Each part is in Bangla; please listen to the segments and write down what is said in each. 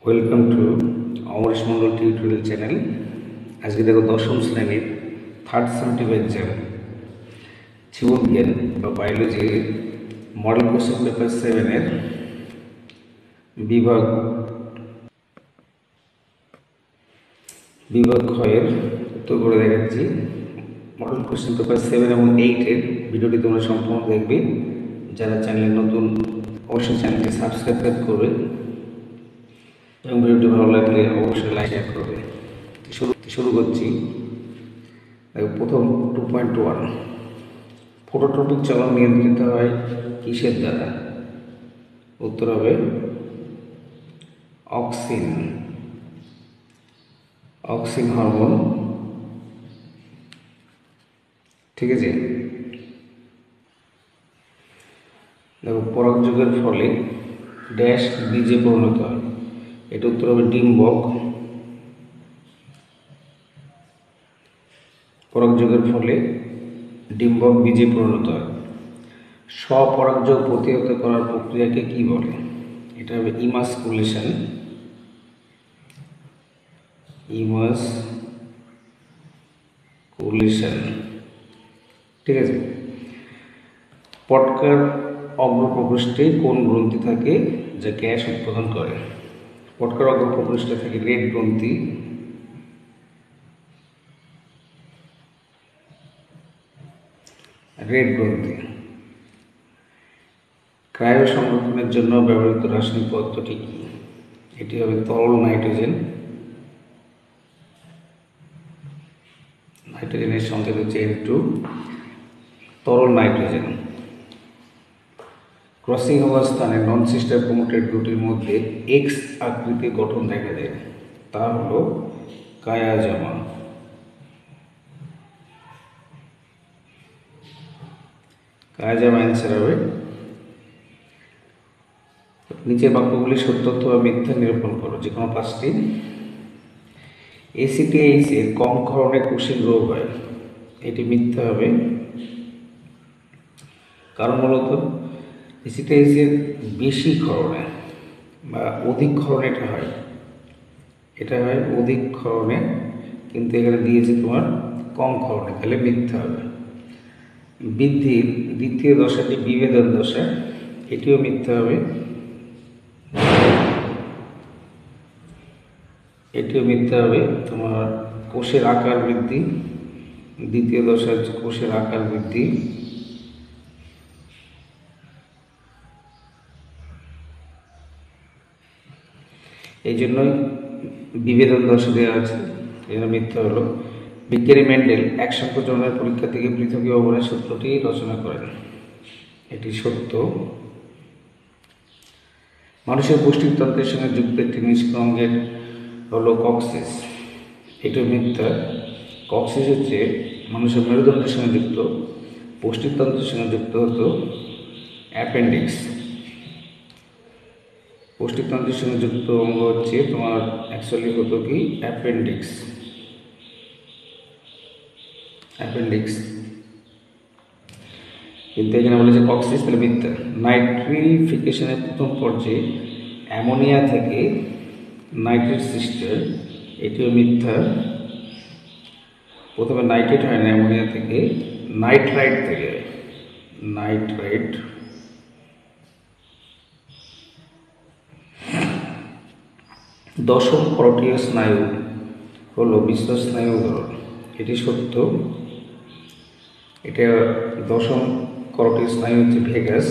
Welcome to Amaresh Mondal tutorial channel. আজকে দেখো দশম শ্রেণীর থার্ড সেমেস্টার এক্সাম জীববিজ্ঞান বা বায়োলজি মডেল কোশ্চেন পেপার 7-এর বিভাগ ক্ষয়ের উত্তর করে দেখাচ্ছি। মডেল কোশ্চেন পেপার 7 এবং 8-এর ভিডিওটি তোমরা সম্পূর্ণ দেখবে। যারা চ্যানেলে নতুন অবশ্যই চ্যানেলকে সাবস্ক্রাইব করবে এবং ভিডিওটি ভালো লাগলে অবশ্যই লাইক শেয়ার করবে। শুরু করছি। প্রথম 2.1 ফটোট্রপিক চলন নিয়ন্ত্রিত হয় কিসের দ্বারা? উত্তর হবে অক্সিন হরমোন। ঠিক আছে। দেখো পরাগযোগের ফলে ড্যাশ বীজে পরিণত হয়, এটা উত্তর হবে ডিম্বক। পরাগযোগের ফলে ডিম্বক বীজে পরিণত হয়। স্বপরাগযোগ প্রতিহত করার প্রক্রিয়াকে কি বলে? এটা হবে ইমাসকুলেশন। ঠিক আছে। পটকার অগ্রপ্রকোষ্ঠে কোন গ্রন্থি থাকে যা গ্যাস উৎপাদন করে? পটকার অগ্রপ্রকোষ্ঠে থাকে রেড গ্রন্থি। ক্রায়ো সংরক্ষণের জন্য ব্যবহৃত রাসায়নিক পদার্থটি কি? এটি হবে তরল নাইট্রোজেন। নাইট্রোজেনের সংকেত হচ্ছে N2, তরল নাইট্রোজেন। ক্রসিং হওয়ার স্থানে নন সিস্টার ক্রোমাটিড দুটির মধ্যে এক্স আকৃতির গঠন দেখা যায়, তা হলো কায়াজামা। অ্যান্সার হবে। নিচের বাক্যগুলি সত্য অথবা মিথ্যা নিরূপণ করো, যে কোনো পাঁচটি। ACTH এর কম ক্ষরণে কোষের রোগ হয়, এটি মিথ্যা হবে। কারণ মূলত ACTH এর বেশি ক্ষরণে বা অধিক ক্ষরণে এটা হয় অধিক ক্ষরণে, কিন্তু এখানে দিয়েছে তোমার কম ক্ষরণে, তাহলে মিথ্যা হবে। বৃদ্ধির দ্বিতীয় দশাটি বিভেদন দশা, এটিও মিথ্যা হবে। তোমার কোষের আকার বৃদ্ধি, দ্বিতীয় দশা হচ্ছে কোষের আকার বৃদ্ধি। এই জন্যই বিভেদন দশা দেওয়া আছে, এটা মিথ্যা হলো। বিজ্ঞানী মেন্ডেল এক সংকোচনের পরীক্ষা থেকে পৃথকীকরণের সূত্রটি রচনা করেন, এটি সত্য। মানুষের পুষ্টিতন্ত্রের সঙ্গে যুক্ত একটি নিষ্ক্রিয় অঙ্গের হলো কক্সিস, এটা মিথ্যা। কক্সিস হচ্ছে মানুষের মেরুদণ্ডের সঙ্গে যুক্ত, পুষ্টিতন্ত্রের সঙ্গে যুক্ত হতো অ্যাপেন্ডিক্স। পুষ্টিতন্ত্রের সঙ্গে যুক্ত অঙ্গ হচ্ছে তোমার অ্যাকচুয়ালি হতো কি অ্যাপেন্ডিক্স। কিন্তু এখানে বলেছে কক্সিস, তাহলে মিথ্যা। নাইট্রিফিকেশনের প্রথম পর্যায়ে অ্যামোনিয়া থেকে নাইট্রেট সৃষ্টি হয়, এটিও মিথ্যা। প্রথমে নাইট্রেট হয় না, অ্যামোনিয়া থেকে নাইট্রাইট থেকে নাইট্রাইট। দশম করোটিয় স্নায়ু হলো বিশ্ব স্নায়ু উদাহরণ, এটি সত্য। এটা দশম করোটিয় স্নায়ু হচ্ছে ভেগাস।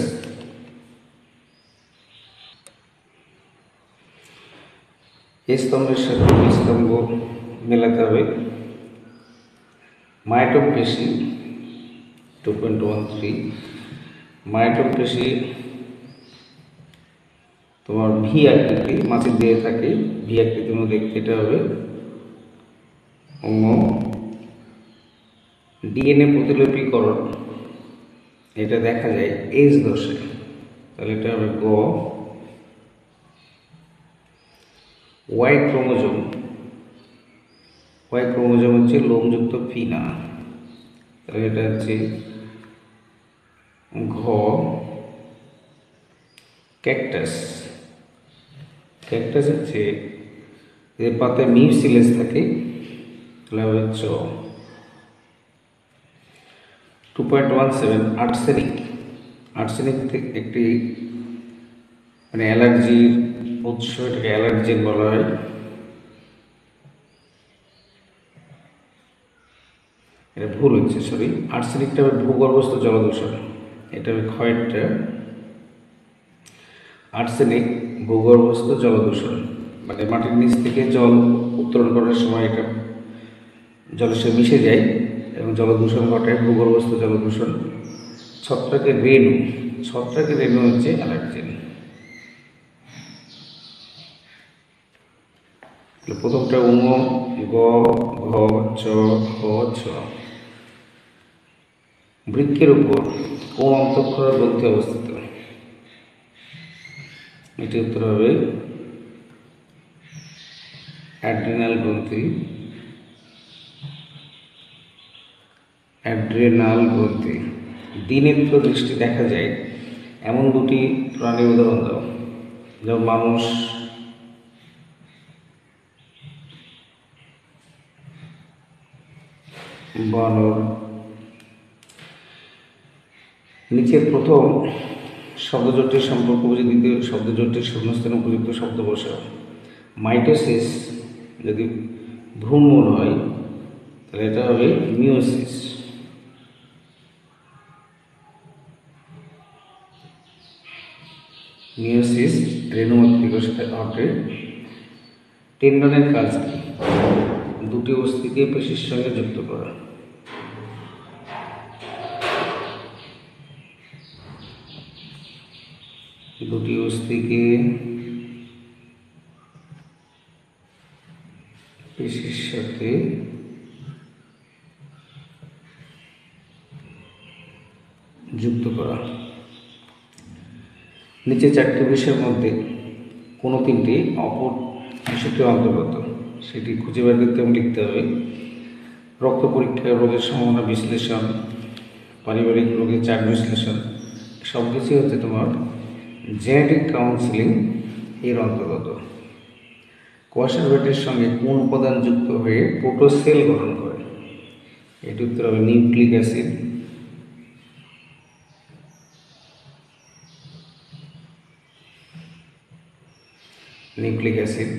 স্তম্ভের সাথে স্তম্ভ মেলাতে হবে। মায়োটম পেশি 2.13, মায়োটম পেশি তোমার ভি আকৃতি, মাছের দিয়ে থাকে ভি আকৃতির মধ্যে দেখতে, এটা হবে অঙ্গ। ডিএনএ প্রতিলিপিকরণ এটা দেখা যায় এস দশে, তাহলে এটা হবে গ। ওয়াই ক্রোমোজোম হচ্ছে লোমযুক্ত ফিনা, তাহলে এটা হচ্ছে ঘ। ক্যাকটাস ক্যাকটাস হচ্ছে এর পাতায় মিউসিলেস থাকে, তাহলে হবে চ। 2.17 আর্সেনিক। আর্সেনিক একটি মানে অ্যালার্জির উৎস, এটাকে অ্যালার্জেন বলা হয়। এটা ভুল হচ্ছে, সরি, আর্সেনিকটা হবে ভূগর্ভস্থ জলদূষণ, এটা হবে ক্ষয়টা। আর্সেনিক ভূগর্ভস্থ জলদূষণ মানে মাটির নিচ থেকে জল উত্তোলন করার সময় এটা জলের সাথে মিশে যায় এবং জলদূষণ ঘটায়, ভূগর্ভস্থ জলদূষণ। ছত্রাকের রেণু, ছত্রাকের রেণু হচ্ছে অ্যালার্জেন। প্রথমটা উম, গ, ঘ, চ, খ, ছ। বৃক্কের উপর কোন অন্তঃক্ষরা গ্রন্থি অবস্থিত? এটি উত্তর হবে অ্যাড্রিনাল গ্রন্থি। অ্যাড্রিনাল গ্রন্থি। দ্বিনেত্র দৃষ্টি দেখা যায় এমন দুটি প্রাণীর উদাহরণ দাও। যেমন মানুষ, বানর। নিচের প্রথম শব্দজোটটির সম্পর্ক বুঝে দ্বিতীয় শব্দজোটটির শূন্যস্থানে উপযুক্ত শব্দ বসাও। মাইটোসিস যদি ভ্রূণমূল হয় তাহলে এটা হবে মিওসিস। মিওসিস রেণুমাতৃকার সাথে ঘটে। টেন্ডনের কাজ কি? দুটি অস্থিকে পেশির সঙ্গে যুক্ত করা। দুটি অস্থিকে পেশির সাথে যুক্ত করা। নিচে চারটি বিষয়ের মধ্যে কোনো তিনটি অপর বিষয়টির অন্তর্গত, সেটি খুঁজে বের করতে এবং লিখতে হবে। রক্ত পরীক্ষা, রোগের সম্ভাবনা বিশ্লেষণ, পারিবারিক রোগের চার্ট বিশ্লেষণ, সব কিছুই হচ্ছে তোমার জেনেটিক কাউন্সিলিং এর অন্তর্গত। কোয়াসারভেটের সঙ্গে কোন উপাদান যুক্ত হয়ে প্রোটোসেল গঠন করে? এটি উত্তর হবে নিউক্লিক অ্যাসিড। Nucleic acid.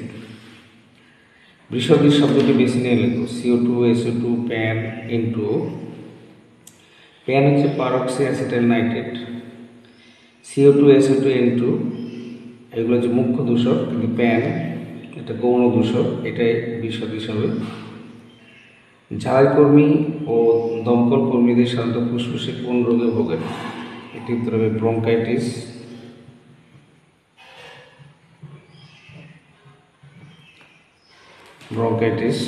বৃষদের শব্দটি বেছে নিয়ে লিখো। CO2, SO2, pan, N2O। Pan হচ্ছে পারক্সি acetyl nitrate. CO2, SO2, N2 এগুলো হচ্ছে মুখ্য দূষক, কিন্তু প্যান এটা গৌণ দূষক, এটাই বিশদ হিসাবে। ঝাড়াই কর্মী ও দমকল কর্মীদের সাধারণত ফুসফুসে কোন রোগে ভোগেন? এটি উত্তর হবে ব্রঙ্কাইটিস। ব্রঙ্কাইটিস।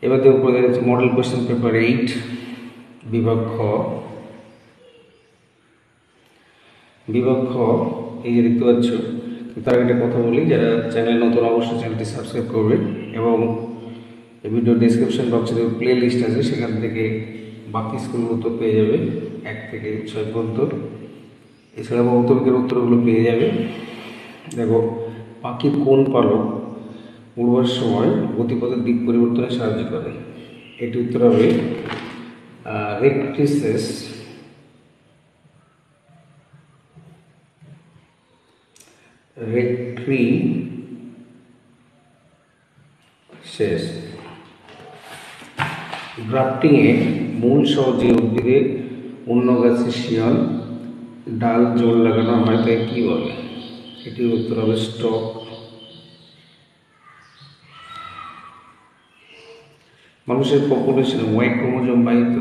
এবার দেখো প্রধান হচ্ছে মডেল কোয়েশ্চেন পেপার 8 বিভাগ খ। বিভাগ খ এই যে দেখতে পাচ্ছ। তার একটা কথা বলি, যারা চ্যানেল নতুন অবশ্যই চ্যানেলটি সাবস্ক্রাইব করবে এবং এই ভিডিও ডিসক্রিপশন বক্সে যে প্লে লিস্ট আছে সেখান থেকে বাকি স্কুলগুলো তো পেয়ে যাবে 1 থেকে 6 পর্যন্ত। এছাড়া মৌতবিকের উত্তরগুলো পেয়ে যাবে। দেখো, পাখির কোন পালক উড়বার সময় গতিপথের দিক পরিবর্তনে সাহায্য করে? এটি উত্তর হবে রেকট্রিসেস। রেকট্রিসেস। গ্রাফটিংয়ে মূল সহ যে উদ্ভিদে অন্য গাছের শিয়ন ডাল জোড় লাগানো হয় তাই কী বলে? এটির উত্তর হবে স্টক। মানুষের পপুলেশনে ওয়াই ক্রোমোজোম বাহিত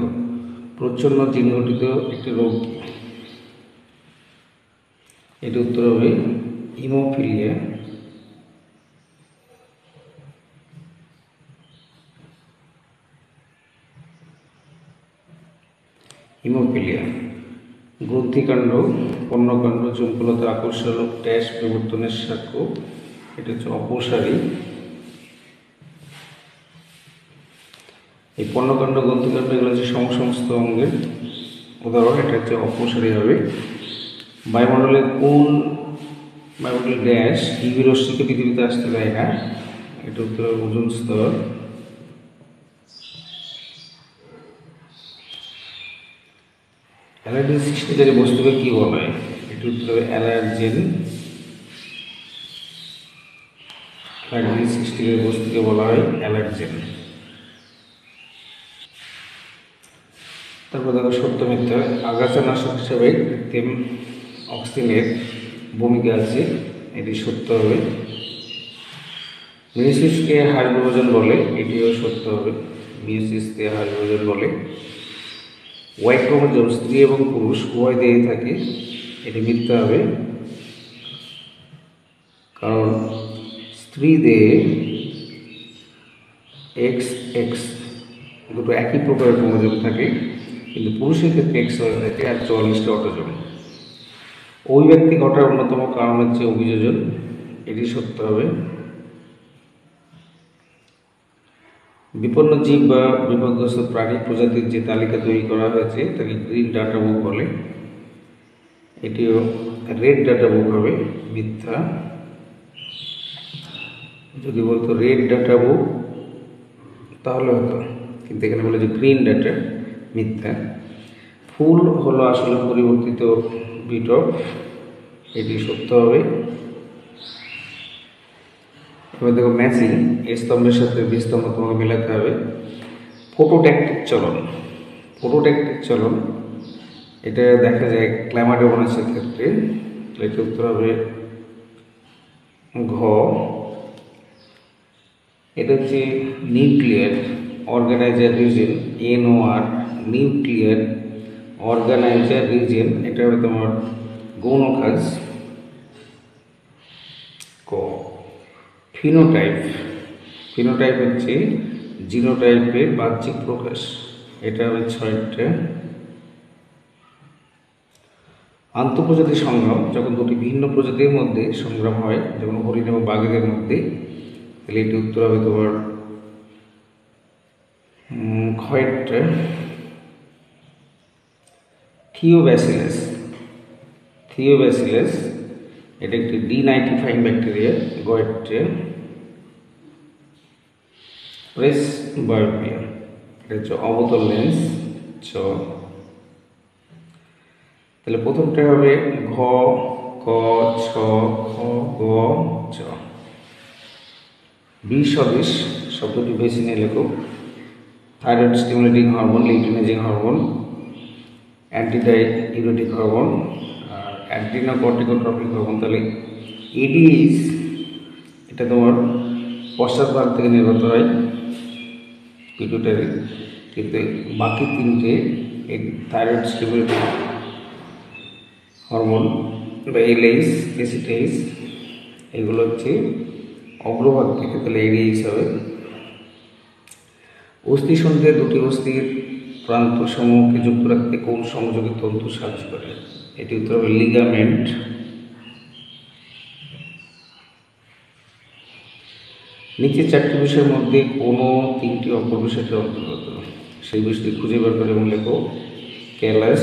প্রচ্ছন্ন জিন গঠিত একটি রোগ কি? এটি উত্তর হবে হিমোফিলিয়া। হিমোফিলিয়া। গ্রন্থিকাণ্ড, পর্ণকাণ্ড, চুম্বকলতা, আকর্ষণ, ট্যাস বিবর্তনের সাক্ষ্য। এটা হচ্ছে অপসারী। এই পর্ণকাণ্ড, গ্রন্থিকাণ্ড এগুলো হচ্ছে সমস্ত অঙ্গের উদাহরণ। এটা হচ্ছে অপসারী হবে। বায়ুমণ্ডলে কোন বায়ুমণ্ডল ড্যাশ ইউভি রশ্মিকে পৃথিবীতে আসতে দেয় না। এটা উত্তর হবে ওজোন স্তর। অ্যালার্জি সৃষ্টিকারী বস্তুকে কি বলা হয়? এটা উত্তর হবে অ্যালার্জেন। অ্যালার্জি সৃষ্টিকারী বস্তুকে বলা হয় অ্যালার্জেন। তারপর দেখো সত্য মিথ্যা। আগাছা নাশক হিসাবে কৃত্রিম অক্সিজেনের ভূমিকা আছে, এটি সত্য হবে। মিউসিসকে হাড় বিভাজন বলে, এটিও সত্য হবে। মিউসিসকে হাড় বিভাজন বলে। ওয়াই ক্রোমোজোম স্ত্রী এবং পুরুষ উভয় দেহে থাকে, এটি মিথ্যা হবে। কারণ স্ত্রী দেহে এক্স এক্স দুটো একই প্রকারের ক্রোমোজোম থাকে, কিন্তু পুরুষের ক্ষেত্রে এক্স হয়ে থাকে আর 44টি অটোজোম। অভিব্যক্তি ঘটার অন্যতম কারণ হচ্ছে অভিযোজন, এটি সত্য হবে। বিপন্ন জীব বা বিপদগ্রস্ত প্রাণী প্রজাতির যে তালিকা তৈরি করা হয়েছে তাকে গ্রিন ডাটা বুক বলে, এটিও রেড ডাটা বুক হবে, মিথ্যা। যদি বলতো রেড ডাটা বুক তাহলে হতো, কিন্তু এখানে বলে যে গ্রিন ডাটা, মিথ্যা। ফুল হলো আসলে পরিবর্তিত বিটপ, এটি সত্য হবে। এবার দেখো ম্যাচিং, এই স্তম্ভের সাথে বি স্তম্ভ তোমাকে মেলাতে হবে। ফটোট্যাকটিক চলন, ফটোট্যাকটিক চলন এটা দেখা যায় ক্ল্যামাডোমোনাসের ক্ষেত্রে, এটি উত্তর হবে ঘ। এটা হচ্ছে nuclear organiser region, NOR, nuclear organiser region, এটা হবে তোমার গৌণ কাজ, ক। ফিনোটাইপ, ফিনোটাইপ হচ্ছে জিনোটাইপের বাহ্যিক প্রকাশ, এটা হবে 6টা। আন্তঃপ্রজাতি সংগ্রাম, যখন দুটি ভিন্ন প্রজাতির মধ্যে সংগ্রাম হয়, যেমন হরিণ এবং বাঘেদের মধ্যে, তাহলে এটি উত্তর হবে তোমার ক্ষয়টা। থিওব্যাসিলাস, থিওব্যাসিলাস এটা একটি ডিনাইট্রিফাইং ব্যাকটেরিয়া, গয়েট্রে। প্রেস বায়োপিয়া এটা হচ্ছে অবতল লেন্স, চ। তাহলে প্রথমটা হবে ঘ, ক, ছ, খ, গ, চ। বিসদৃশ শব্দটি বেছে নিয়ে লেখো। Thyroid stimulating hormone, luteinizing hormone, antidiuretic hormone আর অ্যান্টিনোকর্টিকোট্রপিক হরমোন। তাহলে এডিএইচ এটা তোমার পশ্চাৎভাগ থেকে নির্গত হয়, পিটুইটারি, কিন্তু বাকি তিনটে থাইরয়েড স্টিমুলেটিং হরমোন বা এলএইচ, এসিটেইচ, এগুলো হচ্ছে অগ্রভাগ থেকে, তাহলে এডিএইচ হবে। অস্থিসন্ধিতে দুটি অস্থির প্রান্ত সমূহকে যুক্ত রাখতে কোন সংযোগী তন্তু সাহায্য করে? এটি উত্তর হবে লিগামেন্ট। নিচে 4টি বিষয়ের মধ্যে কোনো 3টি অপর বিষয়টির অন্তর্গত, সেই বিষয়টি খুঁজে বের করে এবং লেখো। Callus,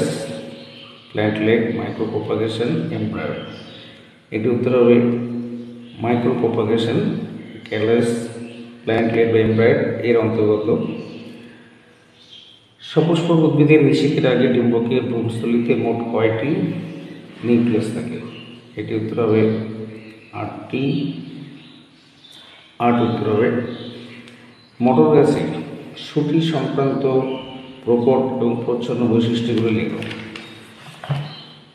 plantlet, micropropagation, embryo. এটি উত্তর হবে মাইক্রোপ্রোপাগেশন। ক্যালাস, প্ল্যান্টলেট বা এমব্রায়ো এর অন্তর্গত। সপুষ্পক উদ্ভিদের নিষেকের আগে ডিম্বকের ভ্রূণস্থলীতে মোট কয়টি নিউক্লিয়াস থাকে? এটি উত্তর হবে 8টি, 8 উত্তর হবে। মটর গাছের সুটি সংক্রান্ত প্রকট এবং প্রচ্ছন্ন বৈশিষ্ট্যগুলো লেখো।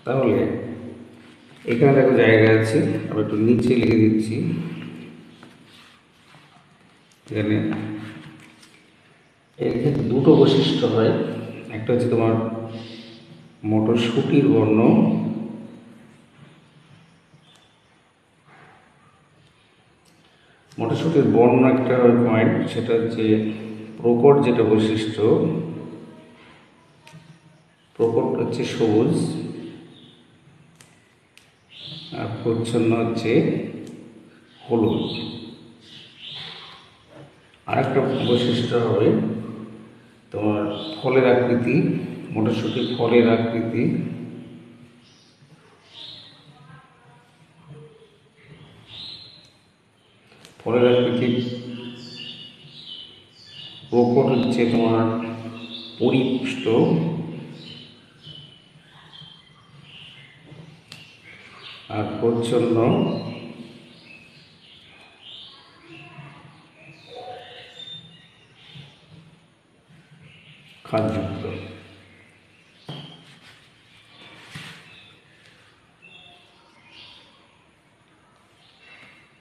তাহলে এখানে দেখো জায়গা আছে, আমি একটু নিচে লিখে দিচ্ছি। এখানে এর ক্ষেত্রে দুটো বৈশিষ্ট্য হয়, একটা হচ্ছে তোমার মটরশুটির বর্ণ, মটরশুটির বর্ণ একটা হয় পয়েন্ট, সেটা হচ্ছে প্রকট যেটা বৈশিষ্ট্য, প্রকট হচ্ছে সবুজ আর প্রচ্ছন্ন হচ্ছে হলুদ। আরেকটা বৈশিষ্ট্য হবে তোমার ফলের আকৃতি, মটরশুটির ফলের আকৃতি ফলের আকৃতির প্রকট হচ্ছে তোমার পরিপুষ্ট, আর প্রচ্ছন্ন খাদযুক্ত।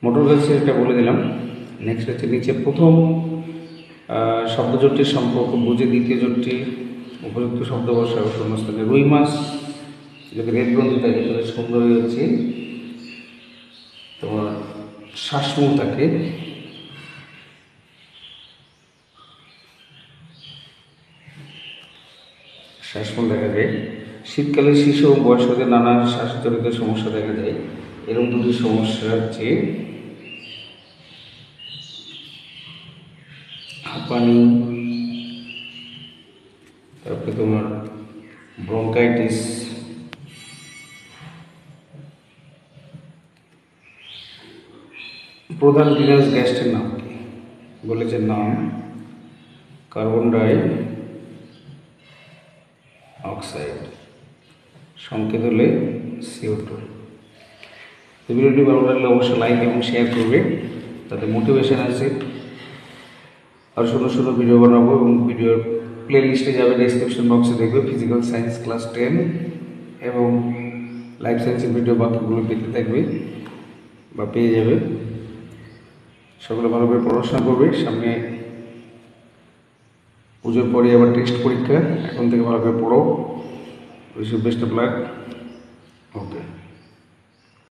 মটর গাছের এটা বলে দিলাম। নেক্সট হচ্ছে নিচে প্রথম শব্দজোটটির সম্পর্ক বুঝে দ্বিতীয় জোটটি উপযুক্ত শব্দ বসাও শূন্যস্থানে। রুই মাছ যদি রেদগ্রন্থি থাকে তাহলে সুন্দরী হচ্ছে তোমার শ্বাসমূল থাকে। শ্বাসমূল দেখা যায়। শীতকালে শিশু ও বয়স্কদের নানা শ্বাসজনিত সমস্যা দেখা যায়। এরকম দুটি সমস্যা হচ্ছে হাঁপানি, তারপরে তোমার ব্রঙ্কাইটিস, প্রধান গ্রিনহাউস গ্যাসটির নাম কি বলেছে? নাম কার্বন ডাই অক্সাইড, সংকেত হলে CO2। তো ভিডিওটি ভালো লাগলে অবশ্যই লাইক এবং শেয়ার করবে, তাতে মোটিভেশন আছে আর সুন্দর সুন্দর ভিডিও বানাবো। এবং ভিডিওর প্লে লিস্টে যাবে, ডেসক্রিপশন বক্সে দেখবে ফিজিক্যাল সায়েন্স ক্লাস 10 এবং লাইফ সায়েন্সের ভিডিও বাকিগুলো পেতে থাকবে বা পেয়ে যাবে। সকলে ভালোভাবে পড়াশোনা করবে, সামনে পুজোর পরে আবার টেস্ট পরীক্ষা, এখন থেকে ভালোভাবে পড়ো। Best of luck. ওকে।